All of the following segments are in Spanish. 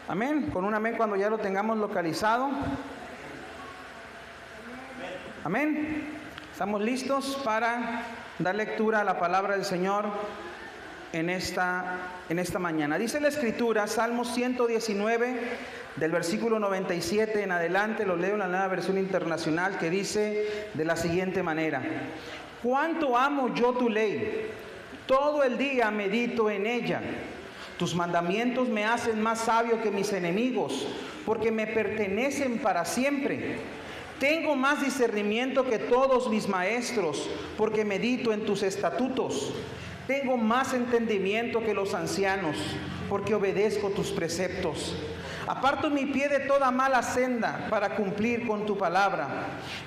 Amén. Con un amén cuando ya lo tengamos localizado. Amén. Estamos listos para dar lectura a la palabra del Señor en esta mañana. Dice la Escritura, Salmo 119, del versículo 97 en adelante, lo leo en la Nueva Versión Internacional, que dice de la siguiente manera: cuánto amo yo tu ley, todo el día medito en ella. Tus mandamientos me hacen más sabio que mis enemigos, porque me pertenecen para siempre. Tengo más discernimiento que todos mis maestros, porque medito en tus estatutos. Tengo más entendimiento que los ancianos, porque obedezco tus preceptos. Aparto mi pie de toda mala senda para cumplir con tu palabra.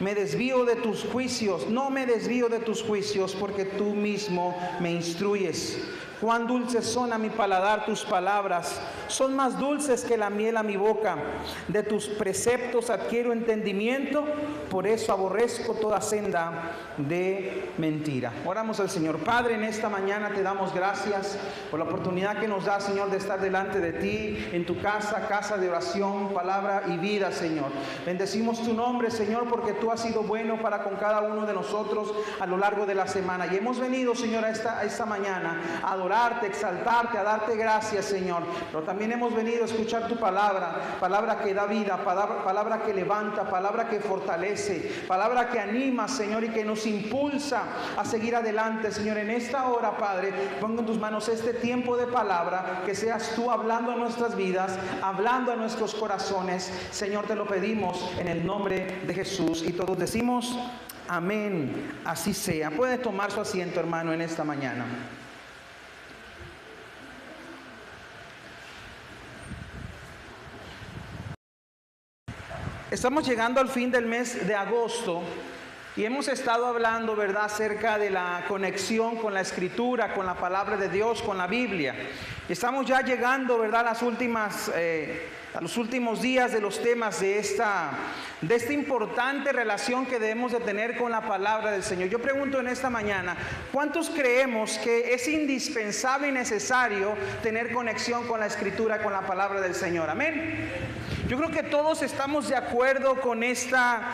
Me desvío de tus juicios, no me desvío de tus juicios, porque tú mismo me instruyes. Cuán dulces son a mi paladar tus palabras, son más dulces que la miel a mi boca. De tus preceptos adquiero entendimiento, por eso aborrezco toda senda de mentira. Oramos al Señor. Padre, en esta mañana te damos gracias por la oportunidad que nos da, Señor, de estar delante de ti, en tu casa, casa de oración, palabra y vida, Señor. Bendecimos tu nombre, Señor, porque tú has sido bueno para con cada uno de nosotros a lo largo de la semana. Y hemos venido, Señor, a esta mañana a adorarte, exaltarte, a darte gracias, Señor. Pero también hemos venido a escuchar tu palabra, palabra que da vida, palabra que levanta, palabra que fortalece, palabra que anima, Señor, y que nos impulsa a seguir adelante, Señor. En esta hora, Padre, pongo en tus manos este tiempo de palabra, que seas tú hablando a nuestras vidas, hablando a nuestros corazones, Señor, te lo pedimos en el nombre de Jesús. Y todos decimos amén, así sea. Puede tomar su asiento, hermano, en esta mañana. Estamos llegando al fin del mes de agosto y hemos estado hablando, ¿verdad?, acerca de la conexión con la Escritura, con la palabra de Dios, con la Biblia. Y estamos ya llegando, ¿verdad?, a los últimos días de los temas de esta importante relación que debemos de tener con la palabra del Señor. Yo pregunto en esta mañana, ¿cuántos creemos que es indispensable y necesario tener conexión con la Escritura, con la palabra del Señor? Amén. Yo creo que todos estamos de acuerdo con esta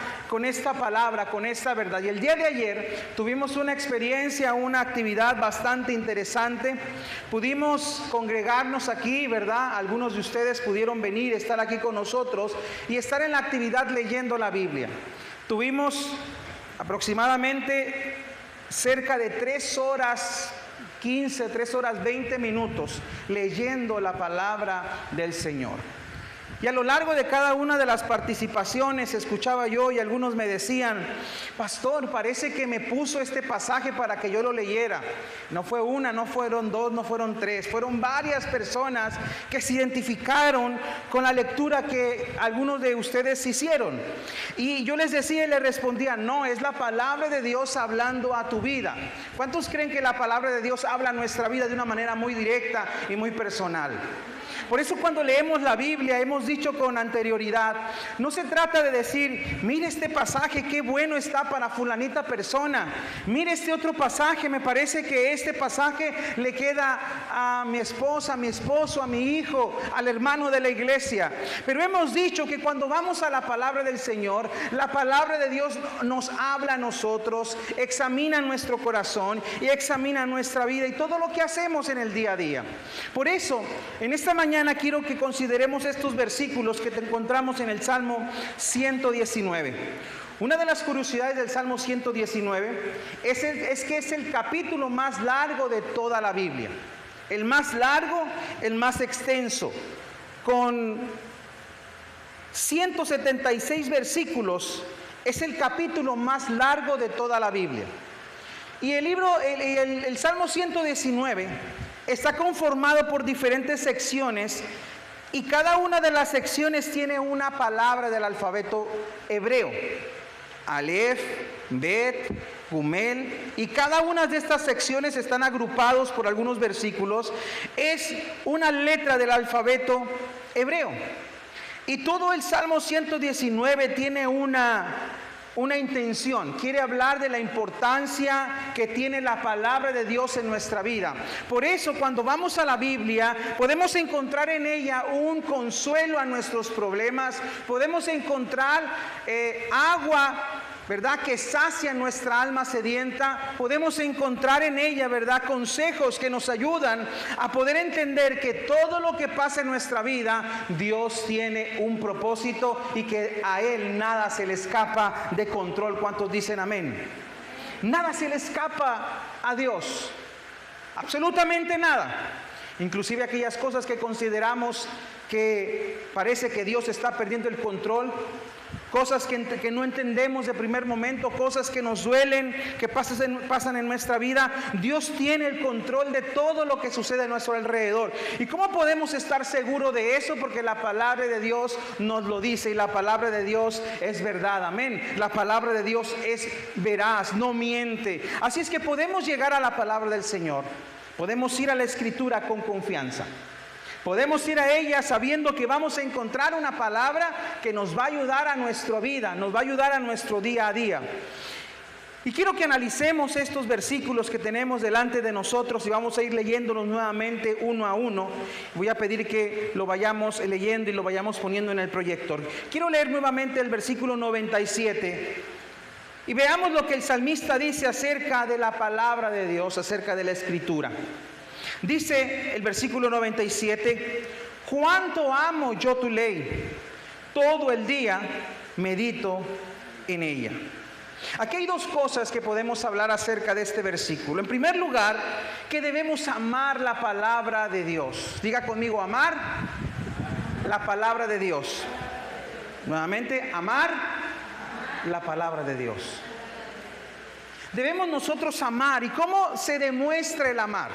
palabra, con esta verdad. Y el día de ayer tuvimos una experiencia, una actividad bastante interesante. Pudimos congregarnos aquí, ¿verdad? Algunos de ustedes pudieron venir, estar aquí con nosotros y estar en la actividad leyendo la Biblia. Tuvimos aproximadamente cerca de 3 horas 15, 3 horas 20 minutos leyendo la palabra del Señor. Y a lo largo de cada una de las participaciones escuchaba yo y algunos me decían: pastor, parece que me puso este pasaje para que yo lo leyera. No fue una, no fueron 2, no fueron 3, fueron varias personas que se identificaron con la lectura que algunos de ustedes hicieron. Y yo les decía y les respondía: no, es la palabra de Dios hablando a tu vida. ¿Cuántos creen que la palabra de Dios habla a nuestra vida de una manera muy directa y muy personal? Por eso cuando leemos la Biblia, hemos dicho con anterioridad, no se trata de decir: mire este pasaje, qué bueno está para fulanita persona. Mire este otro pasaje, me parece que este pasaje le queda a mi esposa, a mi esposo, a mi hijo, al hermano de la iglesia. Pero hemos dicho que cuando vamos a la palabra del Señor, la palabra de Dios nos habla a nosotros, examina nuestro corazón y examina nuestra vida y todo lo que hacemos en el día a día. Por eso, en esta mañana quiero que consideremos estos versículos que te encontramos en el Salmo 119. Una de las curiosidades del Salmo 119 es que es el capítulo más largo de toda la Biblia. El más largo, el más extenso. Con 176 versículos, es el capítulo más largo de toda la Biblia. Y el Salmo 119 está conformado por diferentes secciones y cada una de las secciones tiene una palabra del alfabeto hebreo. Alef, Bet, Gumel, y cada una de estas secciones están agrupados por algunos versículos. Es una letra del alfabeto hebreo. Y todo el Salmo 119 tiene una una intención, quiere hablar de la importancia que tiene la palabra de Dios en nuestra vida. Por eso, cuando vamos a la Biblia, podemos encontrar en ella un consuelo a nuestros problemas, podemos encontrar agua, ¿verdad?, que sacia nuestra alma sedienta. Podemos encontrar en ella, ¿verdad?, consejos que nos ayudan a poder entender que todo lo que pasa en nuestra vida, Dios tiene un propósito y que a Él nada se le escapa de control. ¿Cuántos dicen amén? Nada se le escapa a Dios, absolutamente nada. Inclusive aquellas cosas que consideramos que parece que Dios está perdiendo el control, cosas que no entendemos de primer momento, cosas que nos duelen, que pasan en nuestra vida. Dios tiene el control de todo lo que sucede a nuestro alrededor. ¿Y cómo podemos estar seguros de eso? Porque la palabra de Dios nos lo dice, y la palabra de Dios es verdad, amén. La palabra de Dios es veraz, no miente. Así es que podemos llegar a la palabra del Señor, podemos ir a la Escritura con confianza. Podemos ir a ella sabiendo que vamos a encontrar una palabra que nos va a ayudar a nuestra vida, nos va a ayudar a nuestro día a día. Y quiero que analicemos estos versículos que tenemos delante de nosotros y vamos a ir leyéndolos nuevamente uno a uno. Voy a pedir que lo vayamos leyendo y lo vayamos poniendo en el proyector. Quiero leer nuevamente el versículo 97 y veamos lo que el salmista dice acerca de la palabra de Dios, acerca de la Escritura. Dice el versículo 97: cuánto amo yo tu ley, todo el día medito en ella. Aquí hay dos cosas que podemos hablar acerca de este versículo. En primer lugar, que debemos amar la palabra de Dios. Diga conmigo: amar la palabra de Dios. Nuevamente, amar la palabra de Dios. Debemos nosotros amar. ¿Y cómo se demuestra el amar?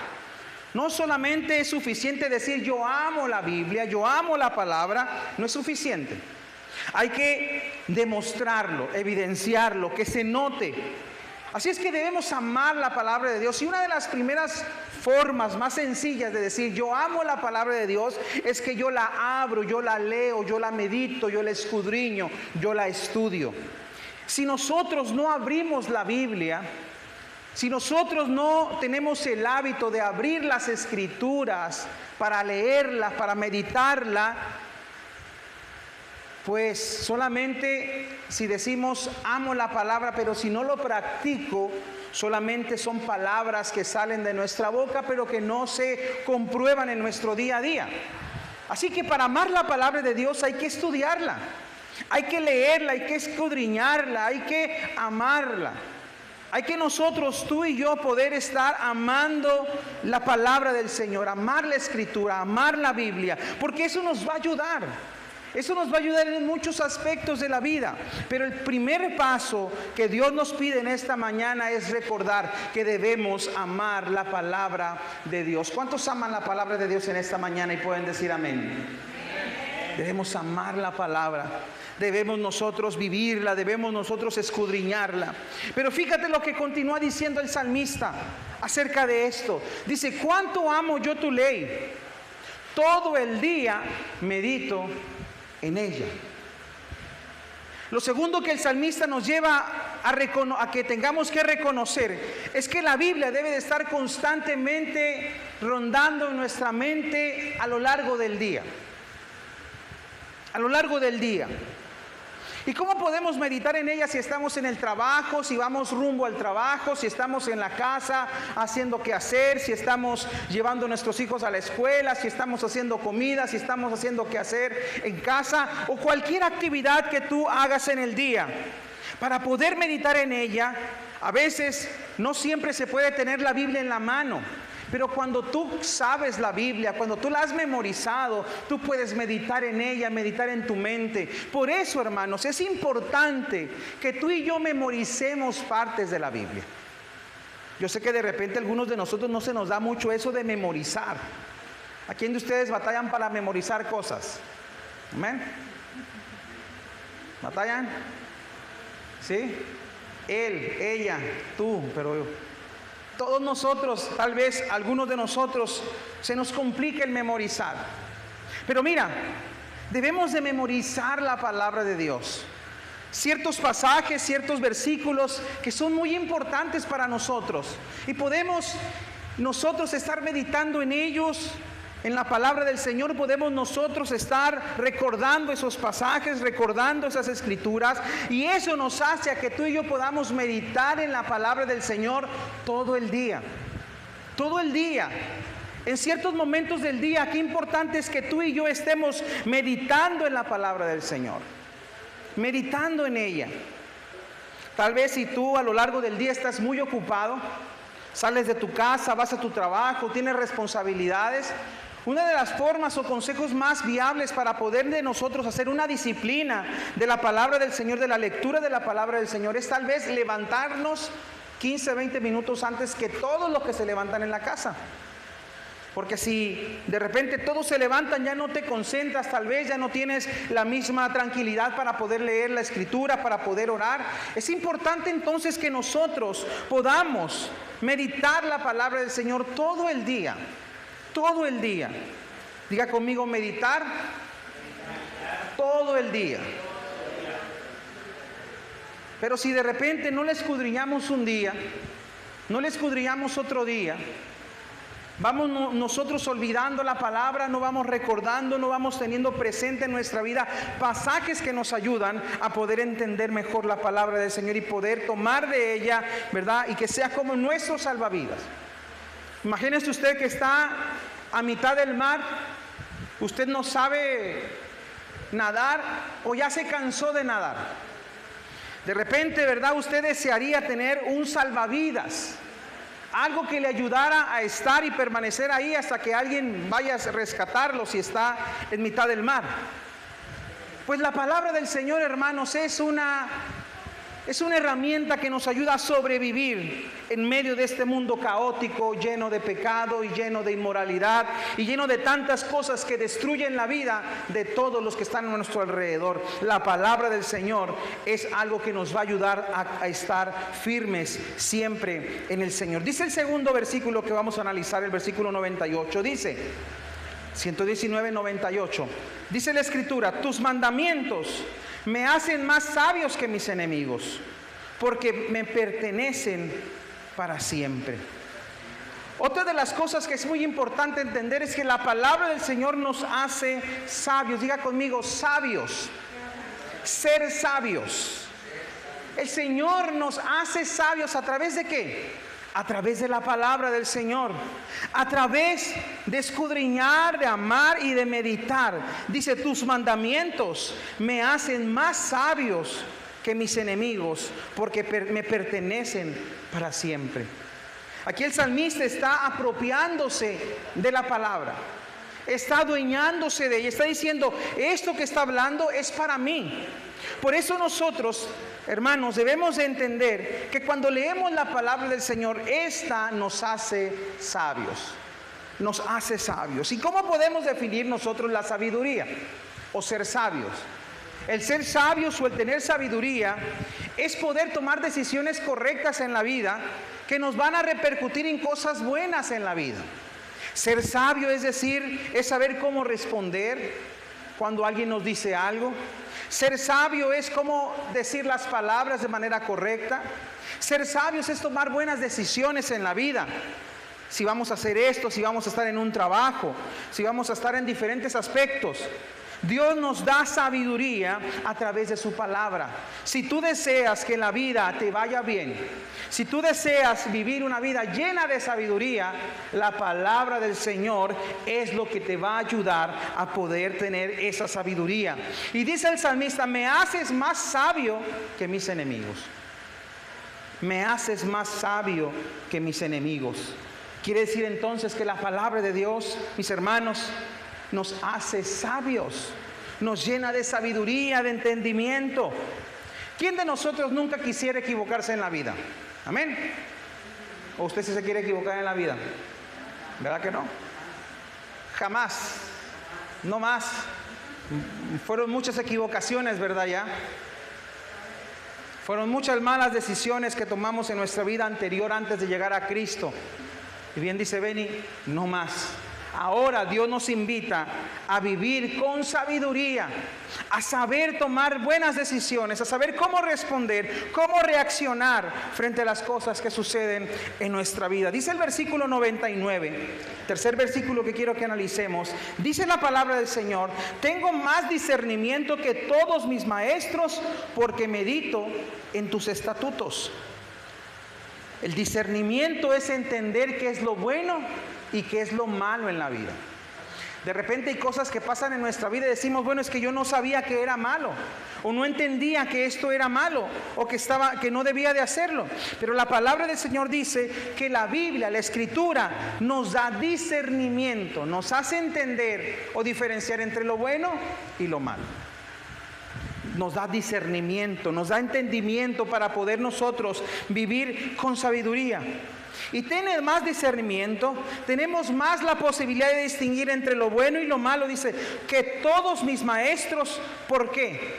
No solamente es suficiente decir yo amo la Biblia, yo amo la palabra, no es suficiente. Hay que demostrarlo, evidenciarlo, que se note. Así es que debemos amar la palabra de Dios. Y una de las primeras formas más sencillas de decir yo amo la palabra de Dios es que yo la abro, yo la leo, yo la medito, yo la escudriño, yo la estudio. Si nosotros no abrimos la Biblia, si nosotros no tenemos el hábito de abrir las Escrituras para leerlas, para meditarla, pues solamente si decimos amo la palabra, pero si no lo practico, solamente son palabras que salen de nuestra boca, pero que no se comprueban en nuestro día a día. Así que para amar la palabra de Dios hay que estudiarla, hay que leerla, hay que escudriñarla, hay que amarla. Hay que nosotros, tú y yo, poder estar amando la palabra del Señor, amar la Escritura, amar la Biblia, porque eso nos va a ayudar. Eso nos va a ayudar en muchos aspectos de la vida. Pero el primer paso que Dios nos pide en esta mañana es recordar que debemos amar la palabra de Dios. ¿Cuántos aman la palabra de Dios en esta mañana y pueden decir amén? Debemos amar la palabra. Debemos nosotros vivirla, debemos nosotros escudriñarla. Pero fíjate lo que continúa diciendo el salmista acerca de esto. Dice: cuánto amo yo tu ley, todo el día medito en ella. Lo segundo que el salmista nos lleva a que tengamos que reconocer es que la Biblia debe de estar constantemente rondando en nuestra mente a lo largo del día. A lo largo del día. ¿Y cómo podemos meditar en ella si estamos en el trabajo, si vamos rumbo al trabajo, si estamos en la casa haciendo qué hacer, si estamos llevando a nuestros hijos a la escuela, si estamos haciendo comida, si estamos haciendo qué hacer en casa o cualquier actividad que tú hagas en el día? Para poder meditar en ella, a veces no siempre se puede tener la Biblia en la mano. Pero cuando tú sabes la Biblia, cuando tú la has memorizado, tú puedes meditar en ella, meditar en tu mente. Por eso, hermanos, es importante que tú y yo memoricemos partes de la Biblia. Yo sé que de repente a algunos de nosotros no se nos da mucho eso de memorizar. ¿A quién de ustedes batallan para memorizar cosas? ¿Amén? ¿Batallan? ¿Sí? Él, ella, tú, pero todos nosotros, tal vez algunos de nosotros, se nos complica el memorizar. Pero mira, debemos de memorizar la palabra de Dios. ciertos pasajes, ciertos versículos que son muy importantes para nosotros. Y podemos nosotros estar meditando en ellos, en la palabra del Señor. Podemos nosotros estar recordando esos pasajes, recordando esas escrituras. Y eso nos hace a que tú y yo podamos meditar en la palabra del Señor todo el día. Todo el día. En ciertos momentos del día, qué importante es que tú y yo estemos meditando en la palabra del Señor, meditando en ella. Tal vez si tú a lo largo del día estás muy ocupado, sales de tu casa, vas a tu trabajo, tienes responsabilidades, una de las formas o consejos más viables para poder de nosotros hacer una disciplina de la palabra del Señor, de la lectura de la palabra del Señor, es tal vez levantarnos 15, 20 minutos antes que todos los que se levantan en la casa. Porque si de repente todos se levantan, ya no te concentras, tal vez ya no tienes la misma tranquilidad para poder leer la escritura, para poder orar. Es importante entonces que nosotros podamos meditar la palabra del Señor todo el día. Todo el día. Diga conmigo, meditar todo el día. Pero si de repente no le escudriñamos un día, no le escudriñamos otro día, vamos nosotros olvidando la palabra, no vamos recordando, no vamos teniendo presente en nuestra vida pasajes que nos ayudan a poder entender mejor la palabra del Señor y poder tomar de ella, ¿verdad? Y que sea como nuestro salvavidas. Imagínese usted que está a mitad del mar, usted no sabe nadar o ya se cansó de nadar. De repente, ¿verdad? Usted desearía tener un salvavidas, algo que le ayudara a estar y permanecer ahí hasta que alguien vaya a rescatarlo si está en mitad del mar. Pues la palabra del Señor, hermanos, es una herramienta que nos ayuda a sobrevivir en medio de este mundo caótico, lleno de pecado y lleno de inmoralidad y lleno de tantas cosas que destruyen la vida de todos los que están a nuestro alrededor. La palabra del Señor es algo que nos va a ayudar a estar firmes siempre en el Señor. Dice el segundo versículo que vamos a analizar, el versículo 98, dice 119:98, dice la Escritura: tus mandamientos me hacen más sabios que mis enemigos, porque me pertenecen para siempre. Otra de las cosas que es muy importante entender es que la palabra del Señor nos hace sabios. Diga conmigo, sabios. Ser sabios. El Señor nos hace sabios, ¿a través de qué? A través de la palabra del Señor, a través de escudriñar, de amar y de meditar. Dice: tus mandamientos me hacen más sabios que mis enemigos, porque me pertenecen para siempre. Aquí el salmista está apropiándose de la palabra, está adueñándose de ella, está diciendo: esto que está hablando es para mí. Por eso nosotros, hermanos, debemos de entender que cuando leemos la palabra del Señor, esta nos hace sabios. Nos hace sabios. ¿Y cómo podemos definir nosotros la sabiduría o ser sabios? El ser sabios o el tener sabiduría es poder tomar decisiones correctas en la vida que nos van a repercutir en cosas buenas en la vida. Ser sabio es decir, es saber cómo responder cuando alguien nos dice algo. Ser sabio es cómo decir las palabras de manera correcta. Ser sabios es tomar buenas decisiones en la vida. Si vamos a hacer esto, si vamos a estar en un trabajo, si vamos a estar en diferentes aspectos. Dios nos da sabiduría a través de su palabra. Si tú deseas que en la vida te vaya bien, si tú deseas vivir una vida llena de sabiduría, la palabra del Señor es lo que te va a ayudar a poder tener esa sabiduría. Y dice el salmista: me haces más sabio que mis enemigos. Me haces más sabio que mis enemigos. Quiere decir entonces que la palabra de Dios, mis hermanos, nos hace sabios, nos llena de sabiduría, de entendimiento. ¿Quién de nosotros nunca quisiera equivocarse en la vida? Amén. ¿O usted sí se quiere equivocar en la vida? ¿Verdad que no? Jamás, no más. Fueron muchas equivocaciones, ¿verdad ya? Fueron muchas malas decisiones que tomamos en nuestra vida anterior antes de llegar a Cristo. Y bien dice Benny, no más. Ahora Dios nos invita a vivir con sabiduría, a saber tomar buenas decisiones, a saber cómo responder, cómo reaccionar frente a las cosas que suceden en nuestra vida. Dice el versículo 99, tercer versículo que quiero que analicemos. Dice la palabra del Señor: tengo más discernimiento que todos mis maestros, porque medito en tus estatutos. El discernimiento es entender qué es lo bueno y qué es lo malo en la vida. De repente hay cosas que pasan en nuestra vida y decimos, bueno, es que yo no sabía que era malo, o no entendía que esto era malo, o que no debía de hacerlo. Pero la palabra del Señor dice que la Biblia, la Escritura, nos da discernimiento, nos hace entender o diferenciar entre lo bueno y lo malo. Nos da discernimiento, nos da entendimiento para poder nosotros vivir con sabiduría. Y tener más discernimiento, tenemos más la posibilidad de distinguir entre lo bueno y lo malo. Dice que todos mis maestros, ¿por qué?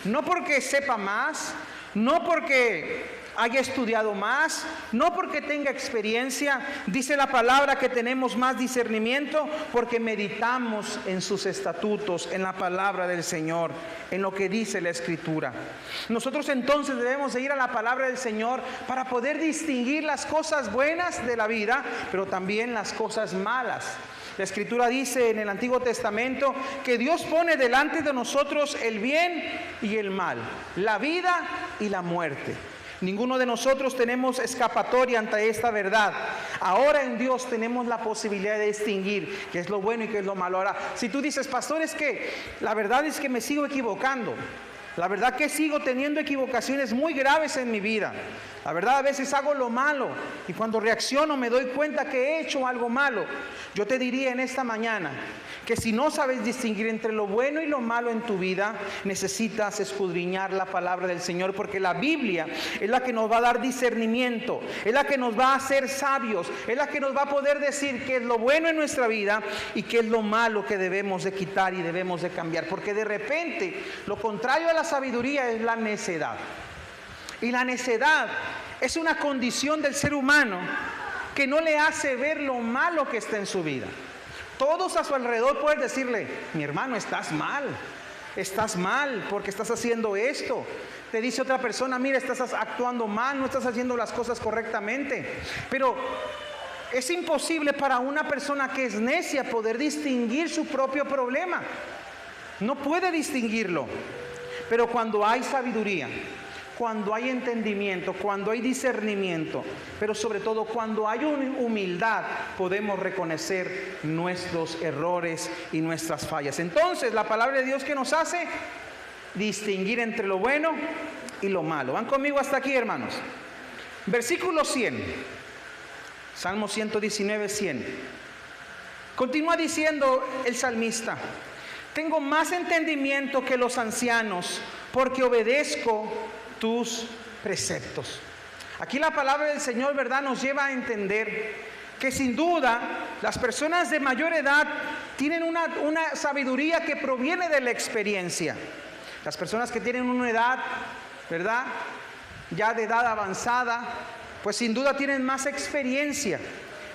No porque sepa más, no porque haya estudiado más, no porque tenga experiencia. Dice la palabra que tenemos más discernimiento porque meditamos en sus estatutos, en la palabra del Señor, en lo que dice la Escritura. Nosotros entonces debemos de ir a la palabra del Señor para poder distinguir las cosas buenas de la vida, pero también las cosas malas. La Escritura dice en el Antiguo Testamento que Dios pone delante de nosotros el bien y el mal, la vida y la muerte. Ninguno de nosotros tenemos escapatoria ante esta verdad. Ahora en Dios tenemos la posibilidad de distinguir qué es lo bueno y qué es lo malo. Ahora, si tú dices, pastor, es que la verdad es que me sigo equivocando. La verdad que sigo teniendo equivocaciones muy graves en mi vida. La verdad, a veces hago lo malo y cuando reacciono me doy cuenta que he hecho algo malo. Yo te diría en esta mañana que si no sabes distinguir entre lo bueno y lo malo en tu vida, necesitas escudriñar la palabra del Señor, porque la Biblia es la que nos va a dar discernimiento, es la que nos va a hacer sabios, es la que nos va a poder decir qué es lo bueno en nuestra vida y qué es lo malo que debemos de quitar y debemos de cambiar. Porque de repente lo contrario a la sabiduría es la necedad. Y la necedad es una condición del ser humano que no le hace ver lo malo que está en su vida. Todos a su alrededor pueden decirle, mi hermano, estás mal porque estás haciendo esto. Te dice otra persona, mira, estás actuando mal, no estás haciendo las cosas correctamente. Pero es imposible para una persona que es necia poder distinguir su propio problema. No puede distinguirlo. Pero cuando hay sabiduría, cuando hay entendimiento, cuando hay discernimiento, pero sobre todo cuando hay humildad, podemos reconocer nuestros errores y nuestras fallas. Entonces, la palabra de Dios, ¿qué nos hace? Distinguir entre lo bueno y lo malo. ¿Van conmigo hasta aquí, hermanos? Versículo 100. Salmo 119, 100. Continúa diciendo el salmista: tengo más entendimiento que los ancianos, porque obedezco tus preceptos. Aquí la palabra del Señor, ¿verdad?, nos lleva a entender que sin duda las personas de mayor edad tienen una sabiduría que proviene de la experiencia. Las personas que tienen una edad, ¿verdad?, ya de edad avanzada, pues sin duda tienen más experiencia,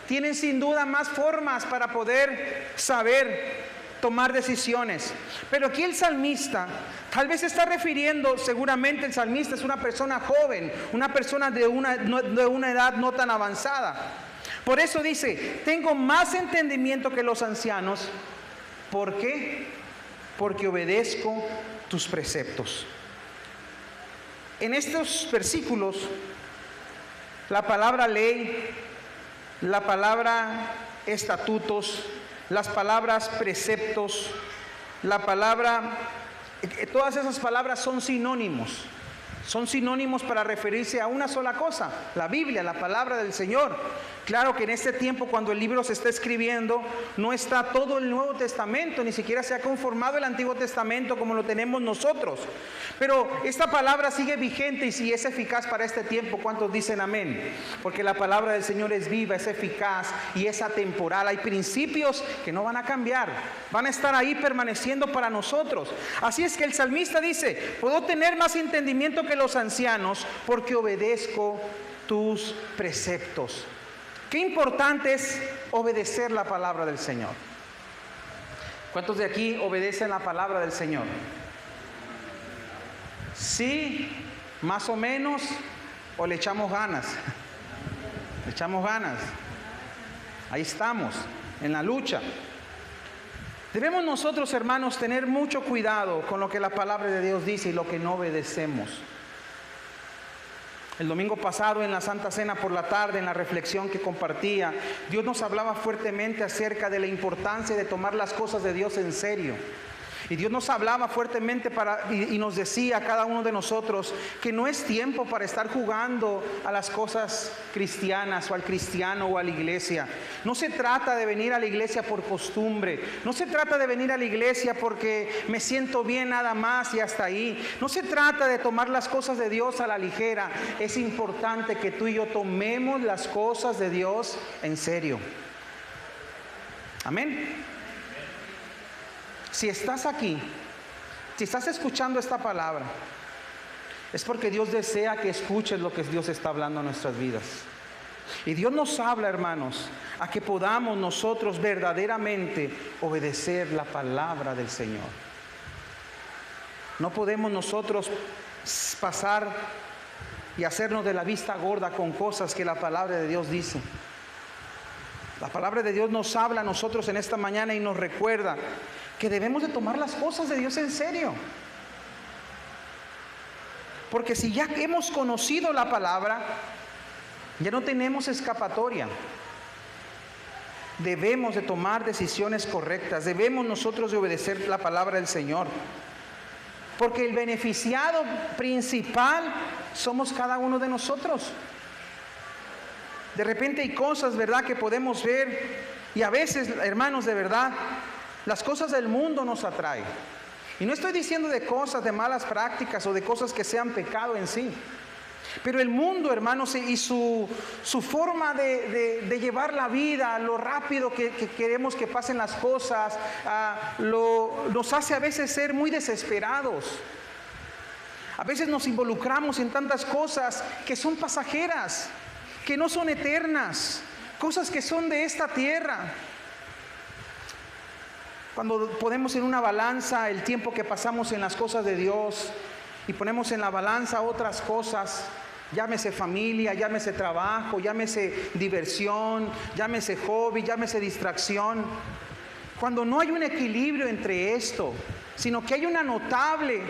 tienen sin duda más formas para poder saber tomar decisiones. Pero aquí el salmista tal vez se está refiriendo, seguramente el salmista es una persona joven, una persona de una edad no tan avanzada. Por eso dice, tengo más entendimiento que los ancianos. ¿Por qué? Porque obedezco tus preceptos. En estos versículos, la palabra ley, la palabra estatutos, las palabras preceptos, todas esas palabras son sinónimos para referirse a una sola cosa, la Biblia, la palabra del Señor. Claro que en este tiempo, cuando el libro se está escribiendo, no está todo el Nuevo Testamento, ni siquiera se ha conformado el Antiguo Testamento como lo tenemos nosotros. Pero esta palabra sigue vigente y si es eficaz para este tiempo, ¿cuántos dicen amén? Porque la palabra del Señor es viva, es eficaz y es atemporal. Hay principios que no van a cambiar, van a estar ahí permaneciendo para nosotros. Así es que el salmista dice, puedo tener más entendimiento que los ancianos porque obedezco tus preceptos. Qué importante es obedecer la palabra del Señor. ¿Cuántos de aquí obedecen la palabra del Señor? Sí, más o menos, o le echamos ganas. Le echamos ganas. Ahí estamos, en la lucha. Debemos nosotros, hermanos, tener mucho cuidado con lo que la palabra de Dios dice y lo que no obedecemos. El domingo pasado en la Santa Cena por la tarde, en la reflexión que compartía, Dios nos hablaba fuertemente acerca de la importancia de tomar las cosas de Dios en serio. Y Dios nos hablaba fuertemente y nos decía a cada uno de nosotros que no es tiempo para estar jugando a las cosas cristianas o al cristiano o a la iglesia. No se trata de venir a la iglesia por costumbre. No se trata de venir a la iglesia porque me siento bien nada más y hasta ahí. No se trata de tomar las cosas de Dios a la ligera. Es importante que tú y yo tomemos las cosas de Dios en serio. Amén. Si estás aquí, si estás escuchando esta palabra, es porque Dios desea que escuches lo que Dios está hablando en nuestras vidas. Y Dios nos habla, hermanos, a que podamos nosotros verdaderamente obedecer la palabra del Señor. No podemos nosotros pasar y hacernos de la vista gorda con cosas que la palabra de Dios dice. La palabra de Dios nos habla a nosotros en esta mañana y nos recuerda que debemos de tomar las cosas de Dios en serio. Porque si ya hemos conocido la palabra, ya no tenemos escapatoria. Debemos de tomar decisiones correctas. Debemos nosotros de obedecer la palabra del Señor. Porque el beneficiado principal somos cada uno de nosotros. De repente hay cosas, ¿verdad?, que podemos ver. Y a veces, hermanos, de verdad, las cosas del mundo nos atraen. Y no estoy diciendo de cosas, de malas prácticas o de cosas que sean pecado en sí. Pero el mundo, hermanos, y su forma de llevar la vida, lo rápido que queremos que pasen las cosas, nos hace a veces ser muy desesperados. A veces nos involucramos en tantas cosas que son pasajeras, que no son eternas, cosas que son de esta tierra. Cuando ponemos en una balanza el tiempo que pasamos en las cosas de Dios y ponemos en la balanza otras cosas, llámese familia, llámese trabajo, llámese diversión, llámese hobby, llámese distracción. Cuando no hay un equilibrio entre esto, sino que hay una notable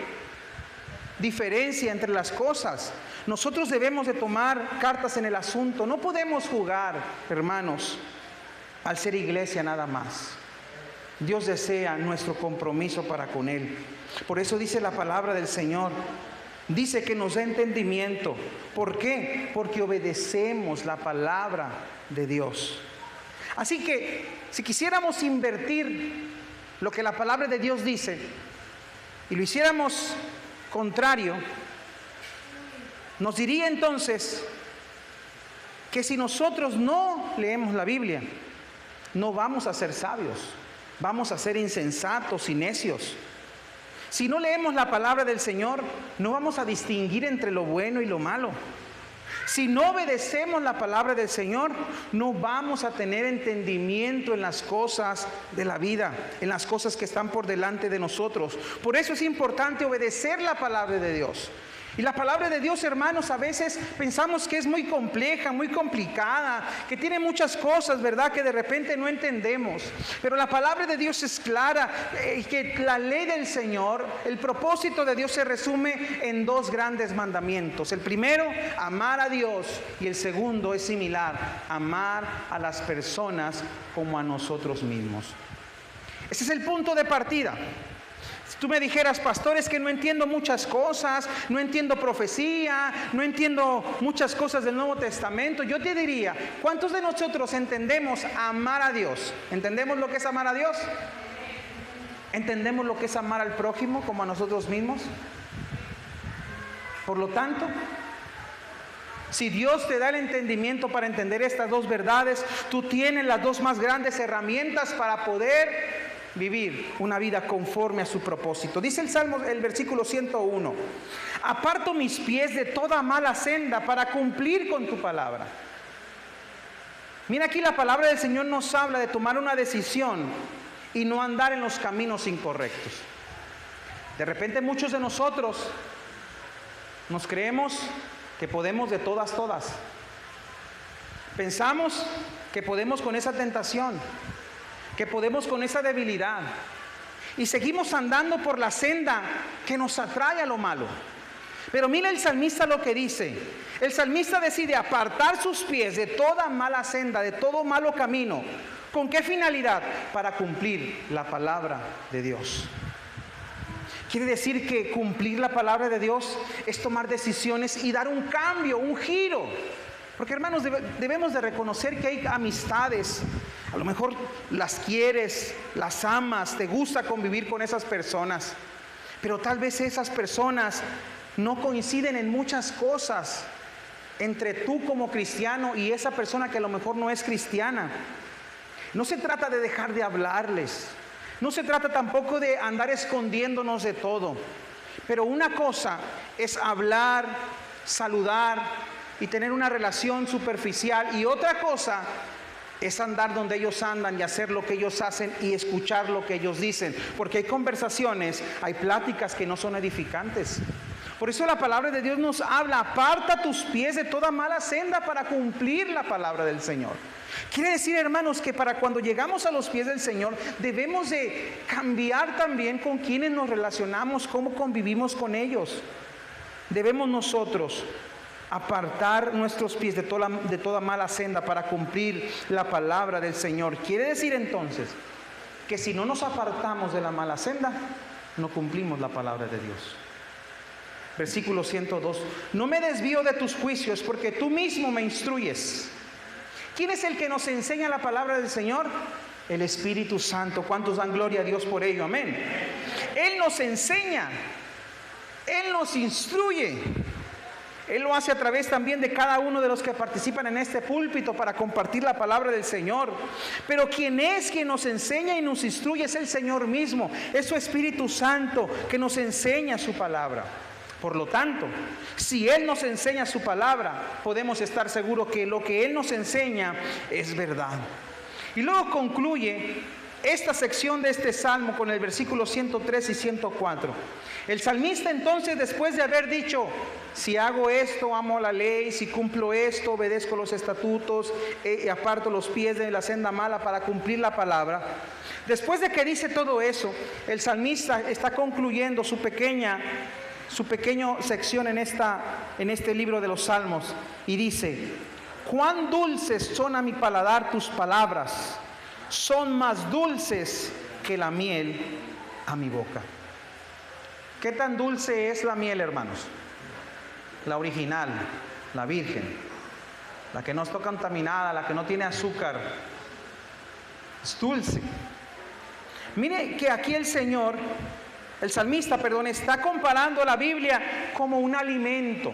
diferencia entre las cosas, nosotros debemos de tomar cartas en el asunto. No podemos jugar, hermanos, al ser iglesia nada más. Dios desea nuestro compromiso para con Él. Por eso dice la palabra del Señor. Dice que nos da entendimiento. ¿Por qué? Porque obedecemos la palabra de Dios. Así que, si quisiéramos invertir lo que la palabra de Dios dice y lo hiciéramos contrario, nos diría entonces que si nosotros no leemos la Biblia, no vamos a ser sabios. Vamos a ser insensatos y necios. Si no leemos la palabra del Señor, no vamos a distinguir entre lo bueno y lo malo. Si no obedecemos la palabra del Señor, no vamos a tener entendimiento en las cosas de la vida, en las cosas que están por delante de nosotros. Por eso es importante obedecer la palabra de Dios. Y la palabra de Dios, hermanos, a veces pensamos que es muy compleja, muy complicada, que tiene muchas cosas, ¿verdad?, que de repente no entendemos. Pero la palabra de Dios es clara, que la ley del Señor, el propósito de Dios se resume en dos grandes mandamientos. El primero, amar a Dios, y el segundo es similar, amar a las personas como a nosotros mismos. Ese es el punto de partida. Si tú me dijeras, pastor, es que no entiendo muchas cosas, no entiendo profecía, no entiendo muchas cosas del Nuevo Testamento, yo te diría, ¿cuántos de nosotros entendemos amar a Dios? ¿Entendemos lo que es amar a Dios? ¿Entendemos lo que es amar al prójimo como a nosotros mismos? Por lo tanto, si Dios te da el entendimiento para entender estas dos verdades, tú tienes las dos más grandes herramientas para poder vivir una vida conforme a su propósito. Dice el Salmo, el versículo 101, aparto mis pies de toda mala senda para cumplir con tu palabra. Mira, aquí la palabra del Señor nos habla de tomar una decisión y no andar en los caminos incorrectos. De repente muchos de nosotros nos creemos que podemos de todas. Pensamos que podemos con esa tentación, que podemos con esa debilidad. Y seguimos andando por la senda que nos atrae a lo malo. Pero mira el salmista lo que dice. El salmista decide apartar sus pies de toda mala senda, de todo malo camino. ¿Con qué finalidad? Para cumplir la palabra de Dios. Quiere decir que cumplir la palabra de Dios es tomar decisiones y dar un cambio, un giro. Porque hermanos, debemos de reconocer que hay amistades. A lo mejor las quieres, las amas, te gusta convivir con esas personas. Pero tal vez esas personas no coinciden en muchas cosas entre tú como cristiano y esa persona que a lo mejor no es cristiana. No se trata de dejar de hablarles. No se trata tampoco de andar escondiéndonos de todo. Pero una cosa es hablar, saludar y tener una relación superficial. Y otra cosa es andar donde ellos andan y hacer lo que ellos hacen y escuchar lo que ellos dicen. Porque hay conversaciones, hay pláticas que no son edificantes. Por eso la palabra de Dios nos habla: aparta tus pies de toda mala senda para cumplir la palabra del Señor. Quiere decir, hermanos, que para cuando llegamos a los pies del Señor debemos de cambiar también con quienes nos relacionamos, cómo convivimos con ellos. Debemos nosotros apartar nuestros pies de toda mala senda para cumplir la palabra del Señor. Quiere decir entonces que si no nos apartamos de la mala senda, no cumplimos la palabra de Dios. Versículo 102. No me desvío de tus juicios, porque tú mismo me instruyes. ¿Quién es el que nos enseña la palabra del Señor? El Espíritu Santo. ¿Cuántos dan gloria a Dios por ello? Amén. Él nos enseña, Él nos instruye. Él lo hace a través también de cada uno de los que participan en este púlpito para compartir la palabra del Señor. Pero quien nos enseña y nos instruye es el Señor mismo. Es su Espíritu Santo que nos enseña su palabra. Por lo tanto, si Él nos enseña su palabra, podemos estar seguros que lo que Él nos enseña es verdad. Y luego concluye esta sección de este salmo con el versículo 103 y 104. El salmista entonces, después de haber dicho: si hago esto, amo la ley; si cumplo esto, obedezco los estatutos, aparto los pies de la senda mala para cumplir la palabra. Después de que dice todo eso, el salmista está concluyendo su pequeña sección en este libro de los Salmos, y dice: cuán dulces son a mi paladar tus palabras, son más dulces que la miel a mi boca. ¿Qué tan dulce es la miel, hermanos? La original, la virgen, la que no está contaminada, la que no tiene azúcar. Es dulce. Mire que aquí el salmista, está comparando la Biblia como un alimento.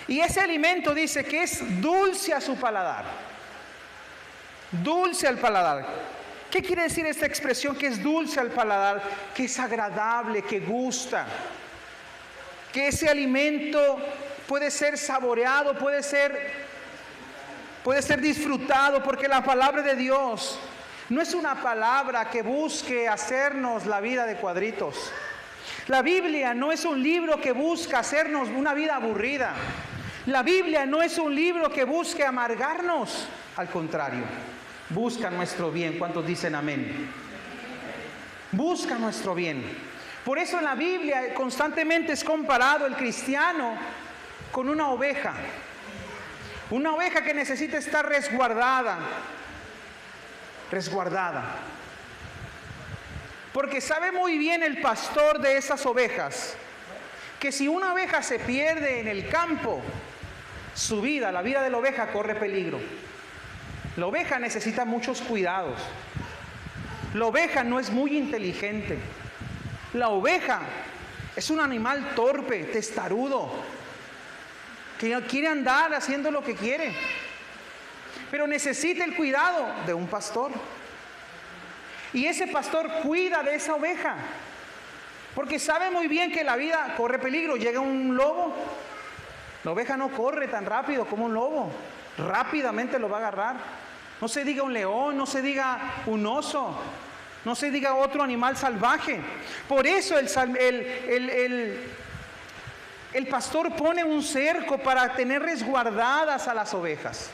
Y ese alimento dice que es dulce a su paladar. Dulce al paladar. ¿Qué quiere decir esta expresión, que es dulce al paladar? Que es agradable, que gusta. Que ese alimento puede ser saboreado, puede ser disfrutado, porque la palabra de Dios no es una palabra que busque hacernos la vida de cuadritos. La Biblia no es un libro que busca hacernos una vida aburrida. La Biblia no es un libro que busque amargarnos. Al contrario, busca nuestro bien. ¿Cuántos dicen amén? Busca nuestro bien. Por eso en la Biblia constantemente es comparado el cristiano con una oveja. Una oveja que necesita estar resguardada. Porque sabe muy bien el pastor de esas ovejas que si una oveja se pierde en el campo, su vida, la vida de la oveja, corre peligro. La oveja necesita muchos cuidados. La oveja no es muy inteligente. La oveja es un animal torpe, testarudo, que quiere andar haciendo lo que quiere, pero necesita el cuidado de un pastor. Y ese pastor cuida de esa oveja, porque sabe muy bien que la vida corre peligro. Llega un lobo, la oveja no corre tan rápido como un lobo. rápidamente lo va a agarrar. No se diga un león, no se diga un oso, no se diga otro animal salvaje. Por eso el pastor pone un cerco para tener resguardadas a las ovejas.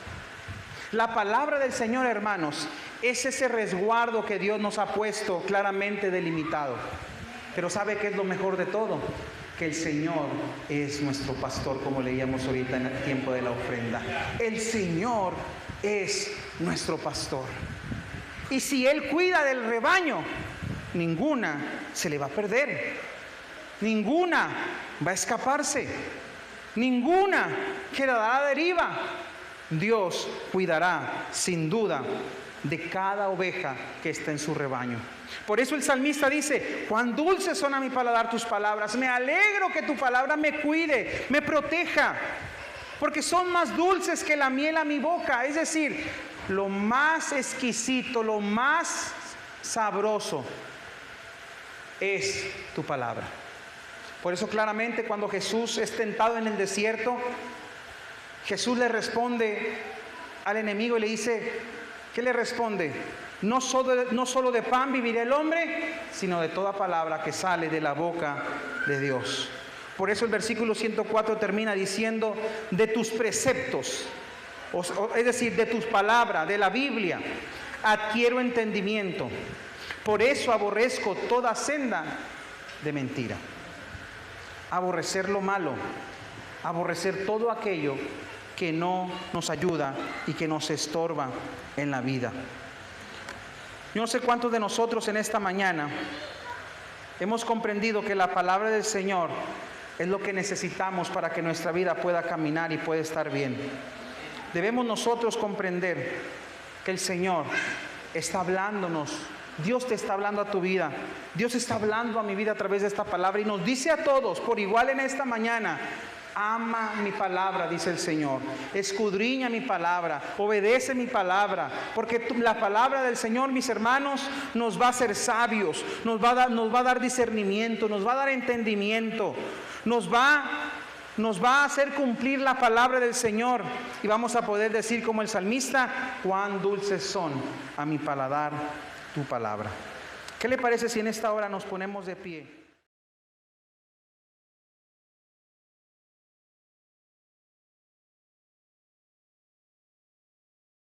La palabra del Señor, hermanos, es ese resguardo que Dios nos ha puesto claramente delimitado. Pero ¿sabe qué es lo mejor de todo? Que el Señor es nuestro pastor, como leíamos ahorita en el tiempo de la ofrenda. El Señor es nuestro pastor. Y si Él cuida del rebaño, ninguna se le va a perder. Ninguna va a escaparse. Ninguna quedará a la deriva. Dios cuidará sin duda de cada oveja que está en su rebaño. Por eso el salmista dice: cuán dulces son a mi paladar tus palabras. Me alegro que tu palabra me cuide, me proteja, porque son más dulces que la miel a mi boca. Es decir, lo más exquisito, lo más sabroso es tu palabra. Por eso claramente cuando Jesús es tentado en el desierto, Jesús le responde al enemigo y le dice, ¿qué le responde? No solo de pan vivirá el hombre, sino de toda palabra que sale de la boca de Dios. Por eso el versículo 104 termina diciendo, de tus preceptos, es decir, de tus palabras, de la Biblia, adquiero entendimiento. Por eso aborrezco toda senda de mentira. Aborrecer lo malo, aborrecer todo aquello que no nos ayuda y que nos estorba en la vida. Yo no sé cuántos de nosotros en esta mañana hemos comprendido que la palabra del Señor es lo que necesitamos para que nuestra vida pueda caminar y pueda estar bien. Debemos nosotros comprender que el Señor está hablándonos. Dios te está hablando a tu vida. Dios está hablando a mi vida a través de esta palabra y nos dice a todos por igual en esta mañana: ama mi palabra, dice el Señor. Escudriña mi palabra, obedece mi palabra, porque la palabra del Señor, mis hermanos, nos va a hacer sabios, nos va a dar discernimiento, nos va a dar entendimiento, nos va a hacer cumplir la palabra del Señor y vamos a poder decir como el salmista: cuán dulces son a mi paladar tu palabra. ¿Qué le parece si en esta hora nos ponemos de pie?